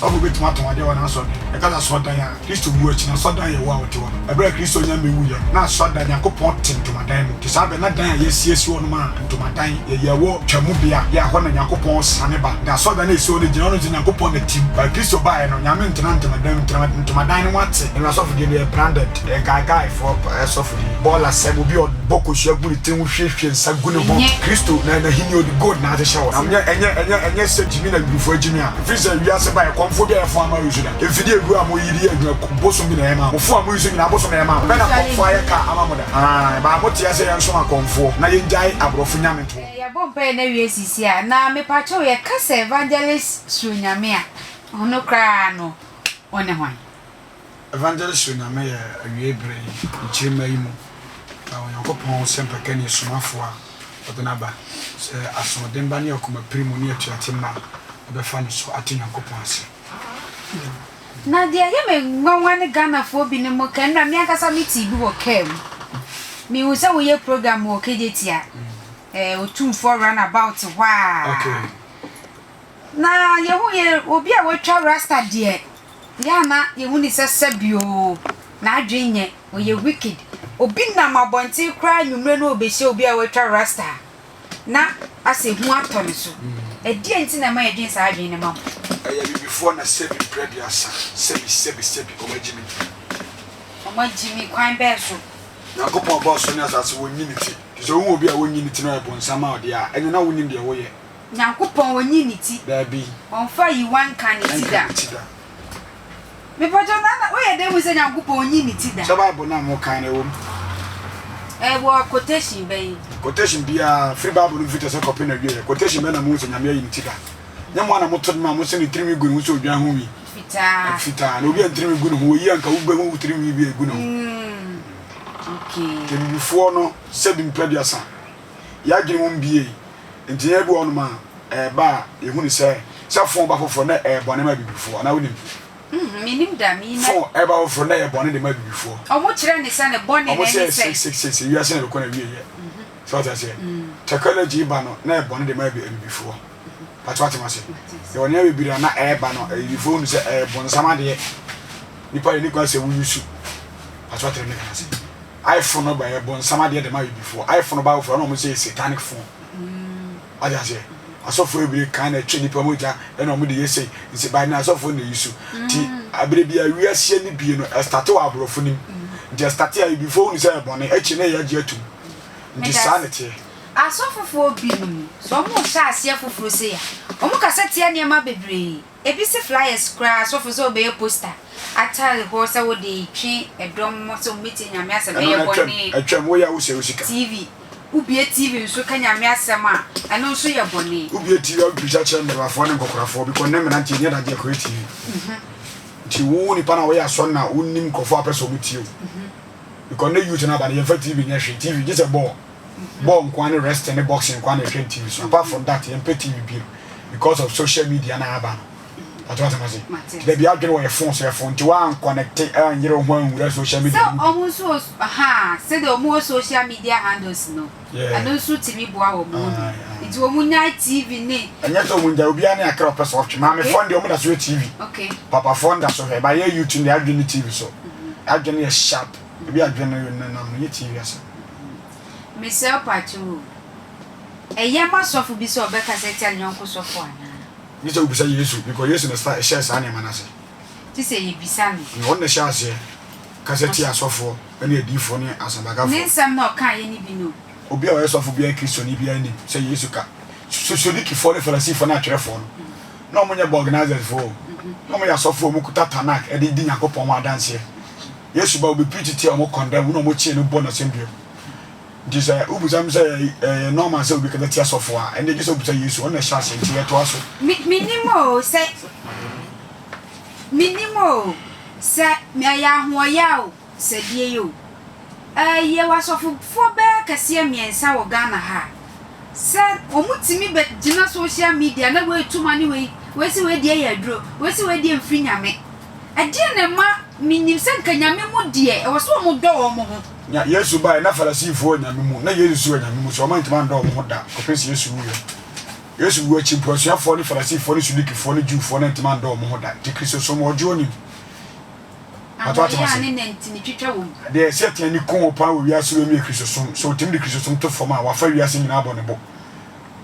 so we bet matter ade wana so e ka so dan ya Kristo bu achi na so dan ye wa wote wono e bra Kristo nya mewu ye na so dan Yakopon tintomadan mu ti sabe na dan ya yesiesi wono ma ntomadan ye wo twamu bia ya ho na Yakopon sane ba da so dan esi wono gina wono ti Yakopon na tim ba Kristo ba ye no nyame ntomadan no wate e so for the branded e guy for so for the ball asem bi boko hwaguri tin hwehwe nsagune ho Kristo na hini odi god na ate shawo enye se jimi na grufo jimi a visa wiase ba e konfo bi e fo ama yusu da e fidi egu am yiri egu boso bi na ema ofo am yusu na boso na ema be na konfo aye ka ama moda ba moti ase yan so akonfo na ye njai abrofo nyame to ya bompa na wie sisi a na me pacho ye kasa evangelist sunyame a ono kra no one hwan evangelist sunyame ye awie bre nchirima yi mu Yakopon sempre kani sumafo a odonaba se asodem ba ne akoma primu ne atuatima be fa no so ate Yakopon ase na dia ye me nwanwa ne Ghana fo bi ne mo kan na me akasa me TV wo kem me wo se wo ye program wo kejetia otumfo run about wa okay na ye hu ye obi a wo twa rasta de ya na ye hu ni sesebio na adwenye wo ye wicked obi na mabonti kra nwumre no obehye obi a wetwa rasta na ase hu atone so e die nti na ma yedwen sa adwen ne mam ya before na sebi bread ya sa sebi omajimi kwan be so Yakopon boss so na asase wonyiniti so hu obi a wonyiniti na ebonsama ode a enyo na wonim de wo ye Yakopon wonyiniti da bi onfa yi wan kan ti da me bojo na wo ye dem se Yakopon wonyiniti da so Bible na mo kan na wo wo quotation be quotation bia free Bible no fit say copy na wie quotation be na mo se nyame yi nti da nyamo na mo to ma mo se ni trimi gu no so odwan ho wi fita na obi an trimi gu no ho yi anka wo be ho trimi bi egu no okay ke bifo no se bi mpediasa ya gye mo mbie nti ya bi ono ma ba ehu ni se fon ba foforo na bone ma bibifo na wonim minim da mi na fon ba foforo na bone de ma bibifo omo kire ni se ne bone ne ni se 6 wi ase na ko na wie ye so ta se technology ba no na bone de ma bibifo patwati ma se ye woni ya bibira na ba no bibifo ni se bon sama de nipa ni kwa se wuyusu patwati ne kana se iPhone no by bon sama de ma bibifo iPhone ba foforo na mo se satanic phone aja se asofo ebire kan na twe nipa moja e na mo de yese nse ba na asofo na yisu ti abire bia wi asie ni bie no start wa abrofo nim just start ya before ni say bone e chi na ya je atum ndi sanity asofo bi no so mo sha asie foforo se ya o mo kasa tie ne ma bebre ebi se flyers kra asofo so be poster atale ho se wo de twi edom mo so meeting nyame ase be ye bone atwam wo ya wo se usika TV ubie TV nso kanyame asem a eno nso ye bone ubie TV o bija che me bafo ne kokorafo bi ko ne me na ntie nya da je create ti wo ni pa na wo ya so na unnim kofo apeso mu tie because ne youth na ba ne fa TV nya hwe TV just a ball nkwan ne rest ne boxing nkwan ne hwe TV so apart from that ye mpe TV bi because of social media na aba no atwa tamase the be agene wo ye phone so ye phone ti wa connect anyere ho anwura social media so omuso say the omo social media handles no and also TV boa wo mu it wo munya TV ne anya to munja obi an akra person of ma me phone de omo da so TV okay papa phone da so he ba ye YouTube ne agene TV so agene ye sharp bi agene na no TV asa me sell pachu eyema sofu bi so obeka se tia nyonko sofu ana you say ubisa Yesu because Yesu na start share sa na manase ti say yebisa no won na share ase kaseti asofo ene edifo ne asabaka fo ne nsam na oka ye ni bi no obi a Yesu afo bia Kristo ni bia ni say Yesu ka sosodiki fo ne farasi fo na atwerefo no na omonye bo organizer fo na omonye asofo mu kuta tanak e di Yakopon wa dance Yesu ba obi preach ti omo condemn na omo chie no bo na sembio disa ubuzam say normal say obi ka ti asofo a ene je so buta Yesu on na sha se ti eto aso minimo say me ya hoya o se die yo ye wasofo fo be kase miensa wo Ghana ha se omutimi be gina social media na we tuma ni we si we die ya dro we si we die mfiri nyame adie na ma minim se nkanyame mu die e wo so mo do wo mo ho nya Yesu ba na farasi fo nyame mu na Yesu nyame mu so man tima ndo mo da ko pesi Yesu wu Yes, we watch because you have for the Pharisee for the Sudik for the Jew for the man door more that the Christian more joining. But what I say, they set any corn power we are so many Christians, so Tim the Christian to form our fire we are singing abonnable.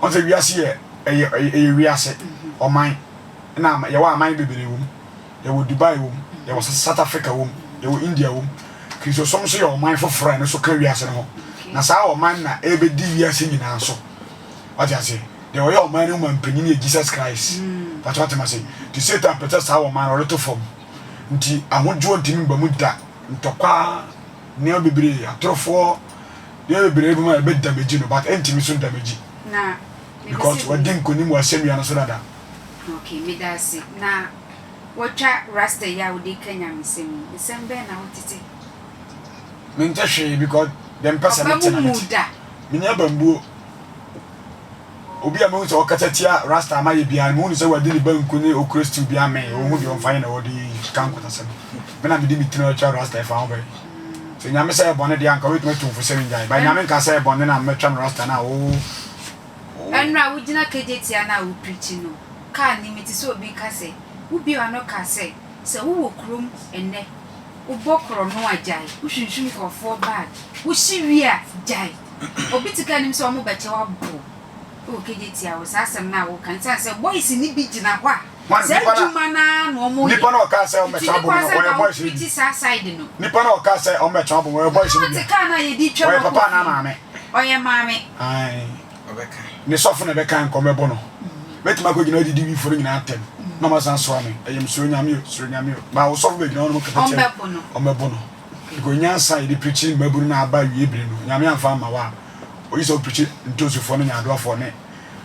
On the we are here a reasset or mine. Now, you are my baby room, there will Dubai room, there was a South Africa room, there were India room. Christian some say your mind for friends, so carry us at home. Now, our man, a bit devious in answer. What I say. They were all man and penny Jesus Christ. That's what I say. To say that protest our man or little form. Until I won't join him Bamuda, Toka, near Bibri, a trophy, near Bibri, a bit damaging, but empty soon damaging. Nah, because what didn't Kunim was semi and Sonada. Okay, me that's it. Now, what chat Rasta Yaudi Kenya missing? The same Ben out it. Mintashi because them person Minya Bambu. Obi a mo so okatia rasta ma ye bia mo se wadi ni bankuni o Christu bia me o hu bi on fine na wodi kan kotasem me na me di mitino cha rasta fa ho be so nyame se bone de anka wetu metu fu se ngai ba nyame ka se bone na metwa rasta na o enra wo gina kejetia na wo preach no ka ni meti so obi ka se wo bi ano ka se wo wo krom enne wo bokro no ajai wo hwunhwun ko for bag wo shiwia jai obi tika nim se o mo beche wa bo okay, dear, was ASEM now. Can say, boys in the beach in a while. Say, Jumana, no more. Nippon Castle, my trouble, where boys is outside. Nippon Castle, on my trouble, where boys in the car. I did try Papa, mammy. Oh, yeah, mammy. Aye, the soften of a can come a bono. Let my good know the DV for in Atem. No, my son Swami. I am Suriname, but I was so big on my bono. Going outside the preaching, Mabuna by Yibrino, Yamian Farmer. We so preach into the phone and do for me.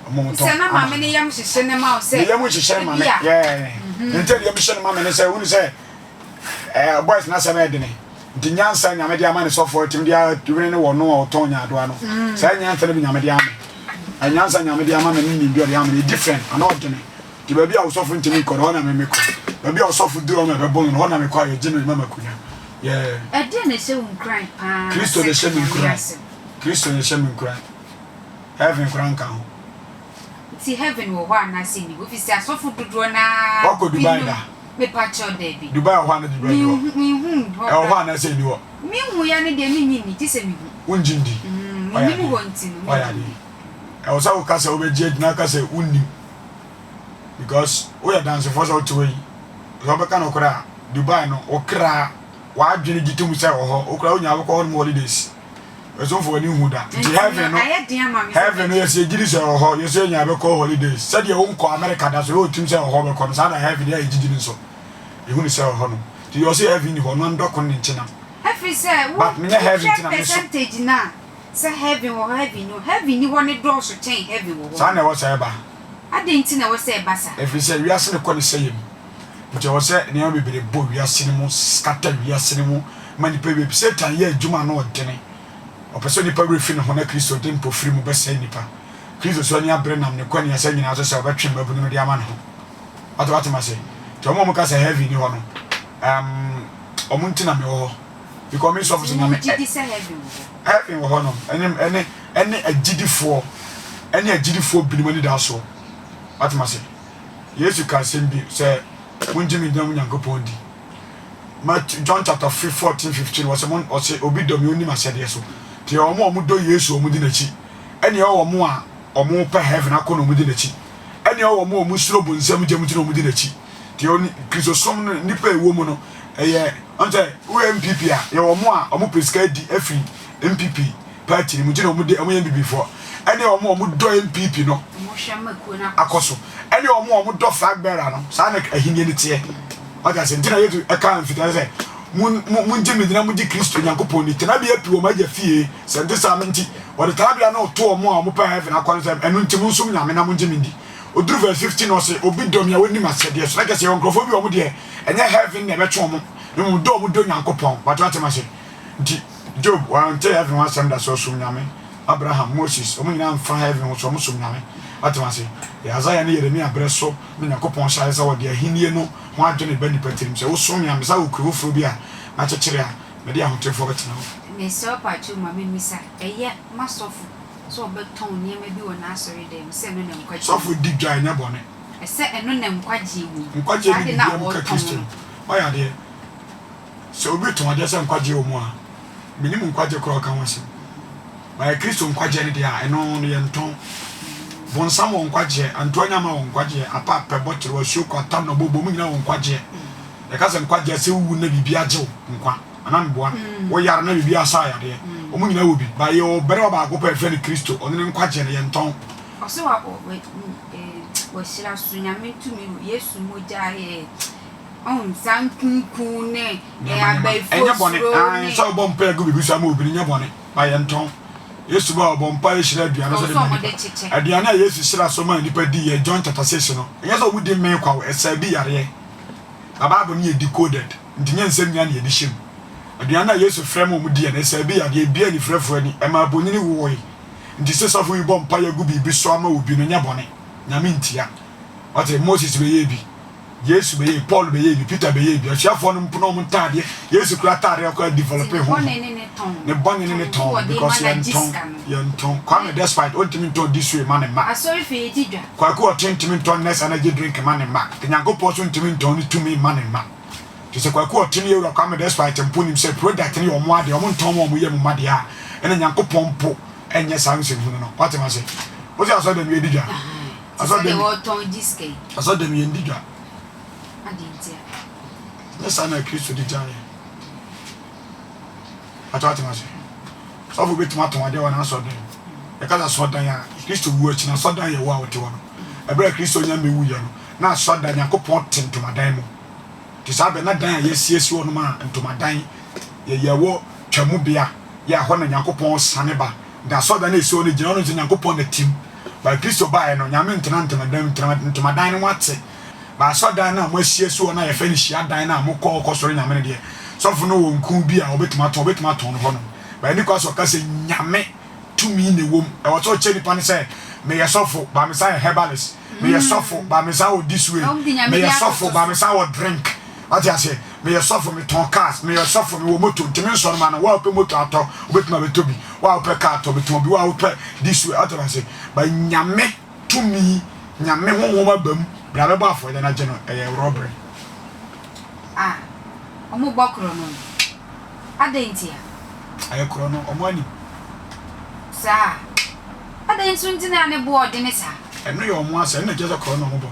A moment. Mamma, many young cinema say, young wish shame, yeah. Until you mission, mamma, and say, who say, boys, not some edony. The young son, Yamadia man is off for Tim Dia, doing no one or Tonya Duano. Say, Anthony Yamadia. And young son, Yamadia man, and Yammy different and ordinary. The baby I was offering to me, Corona, Mimico. Maybe I was off with Drum and a bone, and one I'm quiet, General Mamma Kuna. Yeah. I didn't say, cry, Christo the shaming grass. Christian is shaming cry. Heaven crank out. See heaven will one I see you. If it's a soft to draw now, what could Dubai? Me patch your baby. Dubai 100 me, one I say you. Me, we are the mini, it is a Unjindi. We want to. Why are you? I was our castle over Jet Naka say Undi. Because we are dancing for so to way. Robacano cra, Dubai no, or cra, why did you to me say, or crowd you have all holidays? So for any who that heaven yes you did so you say you have a call holidays said your own call America that's your team say or concern heaven there you didn't so you wouldn't say honor do you say heaven you non docon in China heaven say but me heaven percentage now say heaven or heaven you want to draw so change heaven sana was eba I didn't know was basa if you say we are still going to say him but you was say near be the boy we are cinema scatter we are cinema many people say tan ye juma no dene o person nipa refin ho na Kristo dem po free mu be say nipa Kristo so anya brenam ne kwani asa nyina so say obetwe mabu no de ama no what ma say to mo ka say heavy ni ho no omo ntina me ho because me so for na me heavy ho no ene agidifo binimani da so what ma say Yesu ka sembi say munjimi dam Nyankopon di John chapter 14:15 was someone or say obi dom oni ma sede so ti omo do Yesu omo di nachi ene omo a omo pa heaven akọ no omo di nachi ene omo suro bonsam gem ti no omo di nachi ti oni Kristosom nipa ewo mu no eye onte wo MPP a ye omo a omo pesika di afri MPP party ni mu gina omo di omo MPP for ene omo do MPP no omo hwema ku na akoso ene omo do flag bearer no sa na ahinie ni tie aga se ntina yetu aka mfita se munje medina munje Kristo Nyankopon ni tena bia pi o maja fie se ndisa menti o de tabia na oto omo a mo pa heaven akwan se enu nti munsum nyame na munje mindi oduru verse 15 no se obi dom ya woni masede so like se onkrofo bi omo de enye heaven na betwe omo no do Nyankopon what ma se nti Job wante heaven wan sanda so sum nyame Abraham Moses omo nyina mfa heaven so omo sum nyame atama se ya Isaiah ne Yeremia breso me Nyankopon sha se wo de ahinie no ho adwene bani patim se wo sum nyame sa wo kurofo bi a na chekere a me de ahotefo betina me so pa chu ma me misa eye masofu so beton nneɛma bi wɔ n'asɔre dɛm sɛ no na nkwagye so for di dwa nya bone ɛsɛ ɛno na nkwagye wu nkwagye ni bi am ka Kristo ɔya de so obi to ade sɛ nkwagye wo mu a minim nkwagye kora ka wase ba Kristo nkwagye ne de a ɛno no yɛ nton bonsam wɔ nkwagye antoanya ma wɔ nkwagye apa pɛbɔtere wɔ suo kwatam na bobo mu nyina wɔ nkwagye ɛka sɛ nkwagye sɛ wu na bibi agyew nkwa anan boa wo yar na bibi asa ya de o mu nyina wo bi ba ye o bere ba ko pa fɛ ne Kristo ɔno ne nkwagye ne yɛ nton ɔsɛ wa hyira so nyame tumi Yesu mogya yɛ sankunkun ne abaifo ɛnyɛ bɔne sɛ wobɔ mpa agu bibi so ama obi nyɛ bɔne ba yɛ nton Yesu ba wɔ mpa hyira aduane so de aduane a Yesu hyira so ma nipa di yɛ John chapter 6 no ɛnyɛ sɛ wodi men kwa ɛsɛ bi yare baba abɔ ne yɛ decoded ntinya nsɛm nya ne yɛ di hyem aduane a Yesu frɛ mu di yɛ ne ɛsɛ bi yare bia ni frɛfo ani ɛma abonyini woe nti sɛ sɔfo yi bɔ mpa yɛ gu bibi so ama obi no nyɛ bɔne nyame ntia ɔte Moses be ye bi Yesu be ye Paul be ye bi Peter be ye bi afiafo no mpo no mo tade Yesu kura tade akwa develop ho ne bɔne ne ton because yɛ ton kwame despite ontimi ton this way man ma asori fe yedidwa kwa ko ontimi ton ness energy drink man ma kenyanko so ontimi ton ni tumi man ma to se kwa ko ontimi ewura kwame despite mpo nim se product ne omo ade omo ton mo ye mo made a ene nyanko pompo enye sanse hu no what am I say o se aso dem yedidwa aso dem ton diske aso dem yedidwa adintia nessa na Kristo di jaye atwati ma se so for betima to ade wona so den e ka so dan ya Kristo wu achi na so dan ye wo a wote wono e bra Kristo nya mewu ye no na so dan Yakobon tintomadan mu ti sabe na dan ya siesi wono ma ntomadan ye wo twamu bia ya ho na Yakobon sane ba da so dan esi wono gina wono Yakobon na tim ba Kristo ba ye no nyame ntomadan ne wate ba so dan na mo siesi wono ya fa ni hia dan na mo kɔ soro nyame ne de so fu no wonku bi a obetima ton no ho no ba ni kwa so ka se nyame tumi ne wom e wo to che nipa ne se me yesofo ba me say herbalist me yesofo ba me say o this way me yesofo ba me say o drink ati ase me yesofo me ton cars me yesofo me wo moto ntimi so no ma na wa pe moto ato obetima betobi wa pe car to betima bi wa pe this way ati ase ba nyame tumi nyame wo ma bam bra be ba afo de na je no e robbery omo gbakro no adentia aye kro no omo ani sa adensu ntina ne bo ode ne sa eno ye omo asa na je kro no omo bo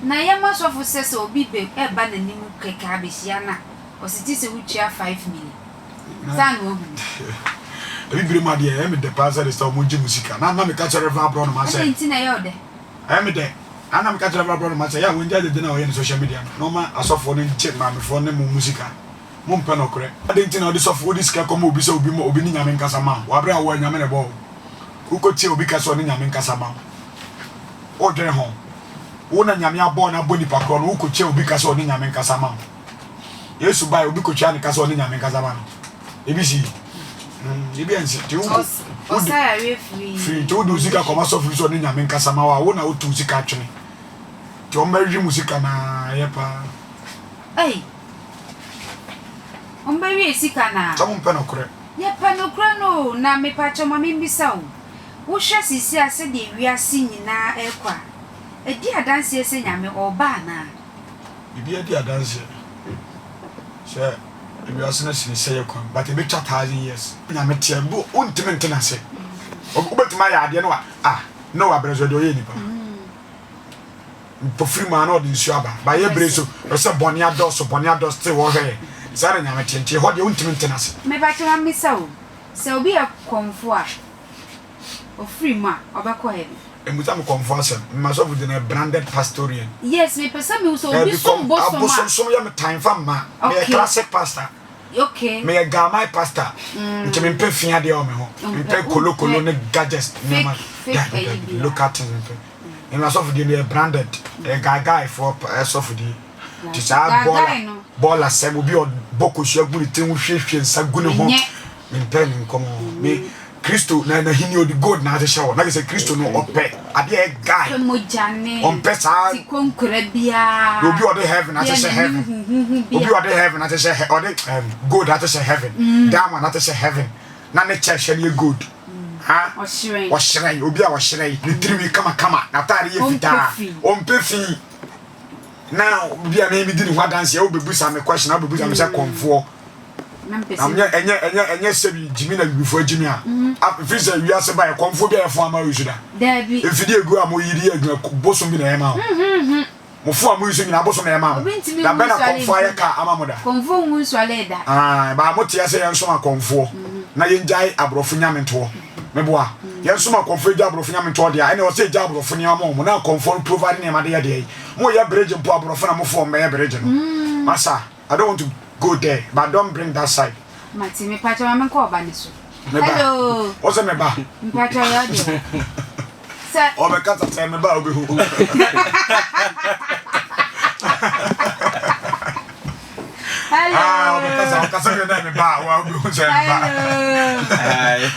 na ye masofo sese obi be e ba na nimu keka abehia na ositi se wutua 5 million sa no ohu ebi bire ma de e me de pasa de sta omo je musika na me ka chere fa bro no ma se adentina ye ode e me de ana me ka chere fa bro no ma se ya wonja de na o ye no social media no ma asofo no nche ma me fo ne mu musika mo mpe no kore adentina odi sofo odi sika komo obi se obi ni nyame nkasa ma wa bra wo nyame ne bo ukotie obi ka so ni nyame nkasa ma o dwere ho wona nyame abo na boni pakro no ukotie obi ka so ni nyame nkasa ma Yesu bai obi kotia ni ka so ni nyame nkasa ma no ebi si ebi ense ti o sa ya we free to do sika koma sofo so ni nyame nkasa ma wa wona otu sika twene ti o mari musika na ye pa omba wi sika na tamu mpe no kore ye pa no kore no na me pa choma me mbisa wo wo hwa sisi ase de wiase nyina ekwa edi adanse ese nyame oba na bibi edi adanse se wiase na sisi ye kwa but e be 1000 years nyame tie bo ontime ntena se obetima ya ade no no abrezo de oye nipa pofiri ma na odi nsu aba ba ye brezo se boni ados te wo hwe zare nyame tie ho de ontime ntena se me ba choma misa wo se obi akomfo a ofiri ma obekọ he emuta me komfo asem maso with the branded pastorian yes me pesa me so obi so bosom ya me time fa ma me classic pastor okay me gamai pastor nke me mpe fia de o me ho mpe kolokolo ne gadgets me ma look at him and maso with the branded guy for so for the tisa bola sem obi o boko hwagu ni tin hwehwe nsa gu ne ho me mpe ni nkomo me Kristo na hini odi god na ate shawo na say Kristo no ope ade e guy mojane ompesa ti konkura bia obi ode heaven ate say heaven obi ode heaven ate say ode god ate say heaven dama ate say heaven na ne church ye good ha Oshiren obi a oshiren ne tiri kama na tare ye fita ompefi na obi a me di ne ho dance ye obebusa me question obebusa me say konfo enye sebi jimi na bifo jimi a afisa wiase ba konfo bia efo ama yusuda Dabi efidi egu am yiri adwa bosom bi na ema mo fo am yusu nyina bosom na ema da be na konfo aye ka ama moda konfo ngun swaleda ba mo tia se yenso ma konfo na yenjai abrofo nyamento meboa yenso ma konfo eja abrofo nyamento dia ene o se eja abrofo nyamo mo na konfo provide ne ma de ye mo ye bridge mpo abrofo na mo fo me ye bridge no masa I don't want to go there, but don't bring that side. Mati, me pacha mama ko ba niso. Hello. What's me ba? Me pacha ya de. Sir. O me kata say me ba obi hu. Hello. Ah, o me kasa me ba wa obi hu say me ba. Hi.